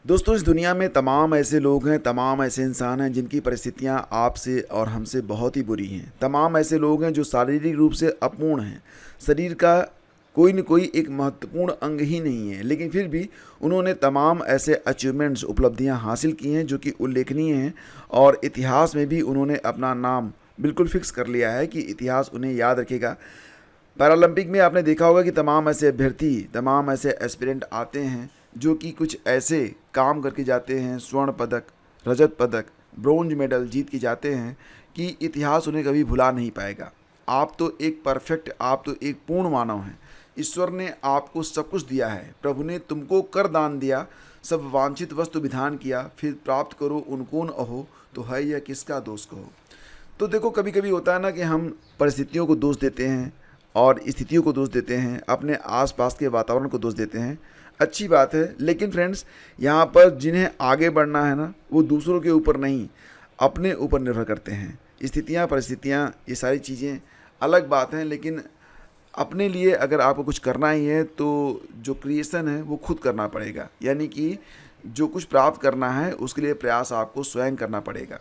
दोस्तों, इस दुनिया में तमाम ऐसे लोग हैं, तमाम ऐसे इंसान हैं जिनकी परिस्थितियां आपसे और हमसे बहुत ही बुरी हैं। तमाम ऐसे लोग हैं जो शारीरिक रूप से अपूर्ण हैं। शरीर का कोई न कोई एक महत्वपूर्ण अंग ही नहीं है, लेकिन फिर भी उन्होंने तमाम ऐसे अचीवमेंट्स, उपलब्धियां हासिल की हैं जो कि उल्लेखनीय हैं। और इतिहास में भी उन्होंने अपना नाम बिल्कुल फिक्स कर लिया है कि इतिहास उन्हें याद रखेगा। पैरालंपिक में आपने देखा होगा कि तमाम ऐसे अभ्यर्थी, तमाम ऐसे एस्पिरेंट आते हैं जो कि कुछ ऐसे काम करके जाते हैं, स्वर्ण पदक, रजत पदक, ब्रोंज मेडल जीत के जाते हैं कि इतिहास उन्हें कभी भुला नहीं पाएगा। आप तो एक परफेक्ट, आप तो एक पूर्ण मानव हैं। ईश्वर ने आपको सब कुछ दिया है, प्रभु ने तुमको कर दान दिया, सब वांछित वस्तु विधान किया, फिर प्राप्त करो उनको न अहो, तो है यह किसका दोष कहो। तो देखो, कभी कभी होता है ना कि हम परिस्थितियों को दोष देते हैं और स्थितियों को दोष देते हैं, अपने आसपास के वातावरण को दोष देते हैं। अच्छी बात है, लेकिन फ्रेंड्स, यहाँ पर जिन्हें आगे बढ़ना है ना, वो दूसरों के ऊपर नहीं, अपने ऊपर निर्भर करते हैं। स्थितियाँ, परिस्थितियाँ, ये सारी चीज़ें अलग बात हैं, लेकिन अपने लिए अगर आपको कुछ करना ही है तो जो क्रिएशन है वो खुद करना पड़ेगा। यानी कि जो कुछ प्राप्त करना है उसके लिए प्रयास आपको स्वयं करना पड़ेगा।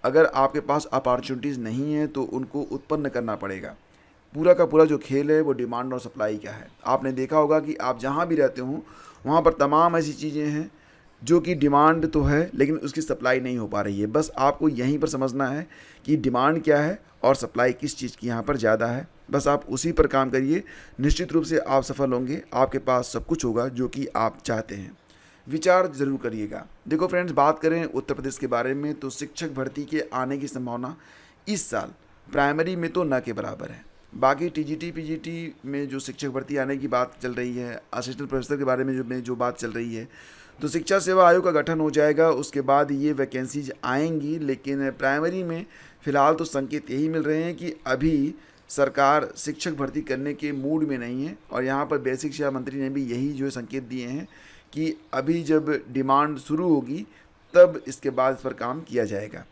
अगर आपके पास अपॉर्चुनिटीज़ नहीं है तो उनको उत्पन्न करना पड़ेगा। पूरा का पूरा जो खेल है वो डिमांड और सप्लाई का है। आपने देखा होगा कि आप जहाँ भी रहते हो वहाँ पर तमाम ऐसी चीज़ें हैं जो कि डिमांड तो है लेकिन उसकी सप्लाई नहीं हो पा रही है। बस आपको यहीं पर समझना है कि डिमांड क्या है और सप्लाई किस चीज़ की यहाँ पर ज़्यादा है। बस आप उसी पर काम करिए, निश्चित रूप से आप सफल होंगे। आपके पास सब कुछ होगा जो कि आप चाहते हैं। विचार ज़रूर करिएगा। देखो फ्रेंड्स, बात करें उत्तर प्रदेश के बारे में तो शिक्षक भर्ती के आने की संभावना इस साल प्राइमरी में तो न के बराबर है। बाकी टीजीटी पीजीटी में जो शिक्षक भर्ती आने की बात चल रही है, असिस्टेंट प्रोफेसर के बारे में जो बात चल रही है, तो शिक्षा सेवा आयोग का गठन हो जाएगा, उसके बाद ये वैकेंसीज आएंगी। लेकिन प्राइमरी में फ़िलहाल तो संकेत यही मिल रहे हैं कि अभी सरकार शिक्षक भर्ती करने के मूड में नहीं है। और यहाँ पर बेसिक शिक्षा मंत्री ने भी यही जो संकेत दिए हैं कि अभी जब डिमांड शुरू होगी तब इसके बाद इस पर काम किया जाएगा।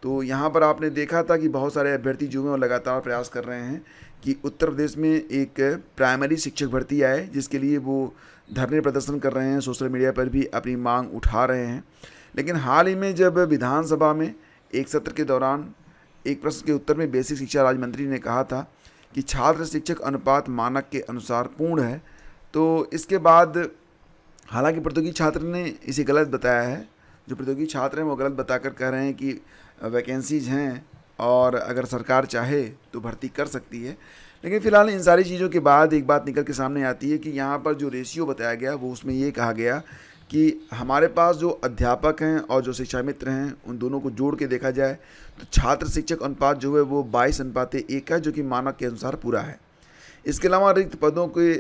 तो यहाँ पर आपने देखा था कि बहुत सारे अभ्यर्थी जो हैं वो लगातार प्रयास कर रहे हैं कि उत्तर प्रदेश में एक प्राइमरी शिक्षक भर्ती आए, जिसके लिए वो धरने प्रदर्शन कर रहे हैं, सोशल मीडिया पर भी अपनी मांग उठा रहे हैं। लेकिन हाल ही में जब विधानसभा में एक सत्र के दौरान एक प्रश्न के उत्तर में बेसिक शिक्षा राज्य मंत्री ने कहा था कि छात्र शिक्षक अनुपात मानक के अनुसार पूर्ण है, तो इसके बाद हालांकि प्रतियोगी छात्र ने इसे गलत बताया है। जो प्रतियोगी छात्र हैं वो गलत बताकर कह रहे हैं कि वैकेंसीज हैं और अगर सरकार चाहे तो भर्ती कर सकती है। लेकिन फ़िलहाल इन सारी चीज़ों के बाद एक बात निकल के सामने आती है कि यहाँ पर जो रेशियो बताया गया वो उसमें ये कहा गया कि हमारे पास जो अध्यापक हैं और जो शिक्षा मित्र हैं उन दोनों को जोड़ के देखा जाए तो छात्र शिक्षक अनुपात जो है वो 22:1 है, जो कि मानक के अनुसार पूरा है। इसके अलावा रिक्त पदों के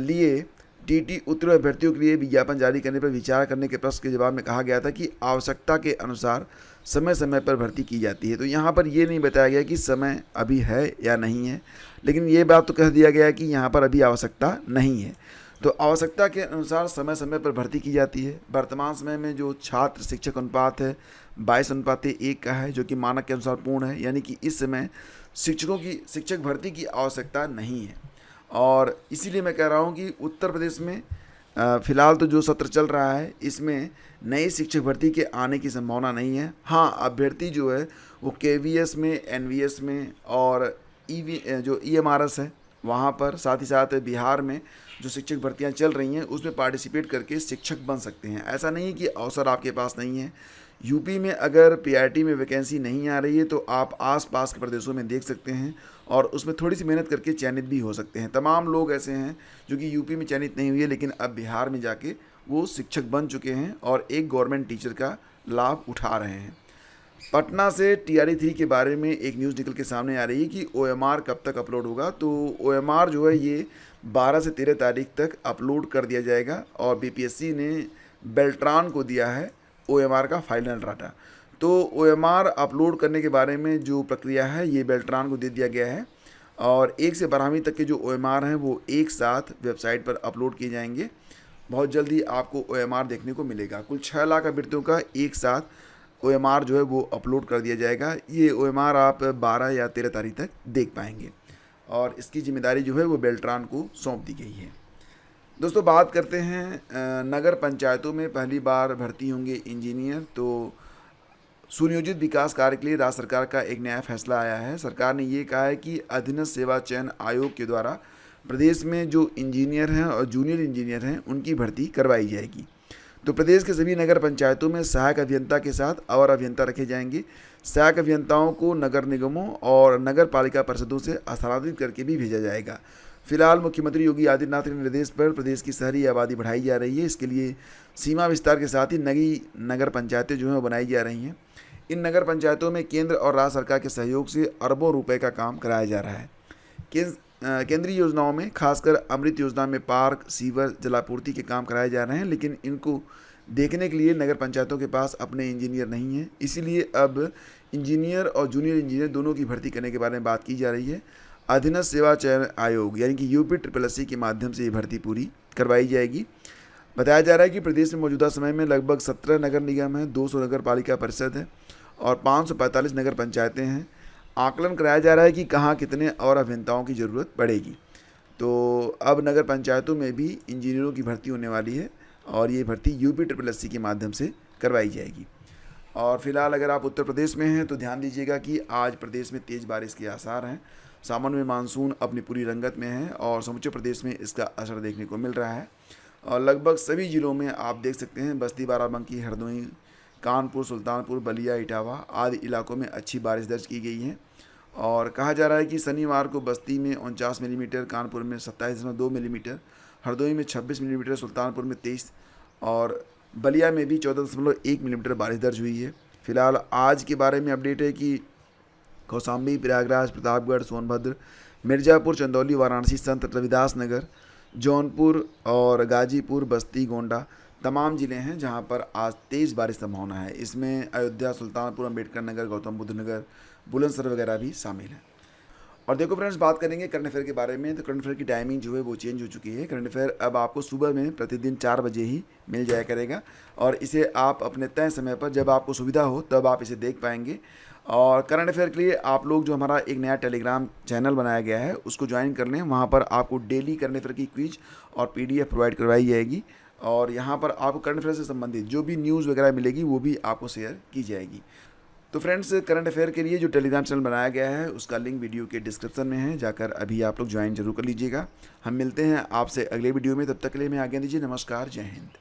लिए टीटी उत्तीर्ण अभ्यर्थियों के लिए विज्ञापन जारी करने पर विचार करने के प्रश्न के जवाब में कहा गया था कि आवश्यकता के अनुसार समय समय पर भर्ती की जाती है। तो यहाँ पर ये नहीं बताया गया कि समय अभी है या नहीं है, लेकिन ये बात तो कह दिया गया है कि यहाँ पर अभी आवश्यकता नहीं है। तो आवश्यकता के अनुसार समय समय पर भर्ती की जाती है। वर्तमान समय में जो छात्र शिक्षक अनुपात है 22:1 का है, जो कि मानक के अनुसार पूर्ण है। यानी कि इस समय शिक्षक भर्ती की आवश्यकता नहीं है। और इसीलिए मैं कह रहा हूँ कि उत्तर प्रदेश में फ़िलहाल तो जो सत्र चल रहा है इसमें नई शिक्षक भर्ती के आने की संभावना नहीं है। हाँ, अभ्यर्थी जो है वो केवीएस में, एनवीएस में और जो ईएमआरएस है वहाँ पर, साथ ही साथ बिहार में जो शिक्षक भर्तियाँ चल रही हैं उसमें पार्टिसिपेट करके शिक्षक बन सकते हैं। ऐसा नहीं कि अवसर आपके पास नहीं है। यूपी में अगर पीआरटी में वैकेंसी नहीं आ रही है तो आप आसपास के प्रदेशों में देख सकते हैं और उसमें थोड़ी सी मेहनत करके चयनित भी हो सकते हैं। तमाम लोग ऐसे हैं जो कि यूपी में चयनित नहीं हुए लेकिन अब बिहार में जाके वो शिक्षक बन चुके हैं और एक गवर्नमेंट टीचर का लाभ उठा रहे हैं। पटना से TRE 3 के बारे में एक न्यूज़ निकल के सामने आ रही है कि OMR कब तक अपलोड होगा। तो OMR जो है ये 12 से 13 तारीख तक अपलोड कर दिया जाएगा और BPSC ने बेल्ट्रान को दिया है OMR का फाइनल डाटा। तो OMR अपलोड करने के बारे में जो प्रक्रिया है ये बेल्ट्रान को दे दिया गया है और 1 से 12वीं तक के जो OMR हैं वो एक साथ वेबसाइट पर अपलोड किए जाएंगे। बहुत जल्दी आपको OMR देखने को मिलेगा। कुल 6 लाख अभ्यर्थियों का एक साथ OMR जो है वो अपलोड कर दिया जाएगा। ये OMR आप 12 या 13 तारीख तक देख पाएंगे और इसकी जिम्मेदारी जो है वो बेल्ट्रान को सौंप दी गई है। दोस्तों बात करते हैं नगर पंचायतों में पहली बार भर्ती होंगे इंजीनियर। तो सुनियोजित विकास कार्य के लिए राज्य सरकार का एक नया फैसला आया है। सरकार ने ये कहा है कि अधीनस्थ सेवा चयन आयोग के द्वारा प्रदेश में जो इंजीनियर हैं और जूनियर इंजीनियर हैं उनकी भर्ती करवाई जाएगी। तो प्रदेश के सभी नगर पंचायतों में सहायक अभियंता के साथ अवर अभियंता रखे जाएंगे। सहायक अभियंताओं को नगर निगमों और नगर पालिका परिषदों से स्थानांतरित करके भी भेजा जाएगा। फिलहाल मुख्यमंत्री योगी आदित्यनाथ के निर्देश पर प्रदेश की शहरी आबादी बढ़ाई जा रही है। इसके लिए सीमा विस्तार के साथ ही नई नगर पंचायतें जो हैं वो बनाई जा रही हैं। इन नगर पंचायतों में केंद्र और राज्य सरकार के सहयोग से अरबों रुपए का काम कराया जा रहा है। केंद्रीय योजनाओं में खासकर अमृत योजना में पार्क, सीवर, जलापूर्ति के काम कराए जा रहे हैं, लेकिन इनको देखने के लिए नगर पंचायतों के पास अपने इंजीनियर नहीं हैं। इसीलिए अब इंजीनियर और जूनियर इंजीनियर दोनों की भर्ती करने के बारे में बात की जा रही है। अधीनस्थ सेवा चयन आयोग यानी कि UPSSC के माध्यम से ये भर्ती पूरी करवाई जाएगी। बताया जा रहा है कि प्रदेश में मौजूदा समय में लगभग 17 नगर निगम हैं, 200 नगर पालिका परिषद है और 545 नगर पंचायतें हैं। आकलन कराया जा रहा है कि कहाँ कितने और अभियंताओं की ज़रूरत पड़ेगी। तो अब नगर पंचायतों में भी इंजीनियरों की भर्ती होने वाली है और ये भर्ती UPSSC के माध्यम से करवाई जाएगी। और फिलहाल अगर आप उत्तर प्रदेश में हैं तो ध्यान दीजिएगा कि आज प्रदेश में तेज़ बारिश के आसार हैं। सावन में मानसून अपनी पूरी रंगत में है और समूचे प्रदेश में इसका असर देखने को मिल रहा है। और लगभग सभी ज़िलों में आप देख सकते हैं बस्ती, बाराबंकी, हरदोई, कानपुर, सुल्तानपुर, बलिया, इटावा आदि इलाकों में अच्छी बारिश दर्ज की गई है। और कहा जा रहा है कि शनिवार को बस्ती में 49 मिलीमीटर, कानपुर में 27.2 मिलीमीटर, हरदोई में 26 मिलीमीटर, सुल्तानपुर में 23 और बलिया में भी 14.1 मिलीमीटर बारिश दर्ज हुई है। फिलहाल आज के बारे में अपडेट है कि कौशाम्बी, प्रयागराज, प्रतापगढ़, सोनभद्र, मिर्ज़ापुर, चंदौली, वाराणसी, संत रविदास नगर, जौनपुर और गाजीपुर, बस्ती, गोंडा तमाम ज़िले हैं जहां पर आज तेज़ बारिश संभावना है। इसमें अयोध्या, सुल्तानपुर, अम्बेडकर नगर, गौतम बुद्ध नगर, बुलंदशहर वगैरह भी शामिल हैं। और देखो फ्रेंड्स, बात करेंगे करंट अफेयर के बारे में। तो करंट अफेयर की टाइमिंग जो है वो चेंज हो चुकी है। करंट अफेयर अब आपको सुबह में प्रतिदिन 4 बजे ही मिल जाया करेगा और इसे आप अपने तय समय पर जब आपको सुविधा हो तब आप इसे देख पाएंगे। और करंट अफेयर के लिए आप लोग जो हमारा एक नया टेलीग्राम चैनल बनाया गया है उसको ज्वाइन कर लें। वहाँ पर आपको डेली करंट अफेयर की क्विज और PDF प्रोवाइड करवाई जाएगी और यहाँ पर आपको करंट अफेयर से संबंधित जो भी न्यूज़ वगैरह मिलेगी वो भी आपको शेयर की जाएगी। तो फ्रेंड्स, करंट अफेयर के लिए जो टेलीग्राम चैनल बनाया गया है उसका लिंक वीडियो के डिस्क्रिप्शन में है, जाकर अभी आप लोग ज्वाइन जरूर कर लीजिएगा। हम मिलते हैं आपसे अगले वीडियो में, तब तक के लिए मैं आज्ञा दीजिए। नमस्कार, जय हिंद।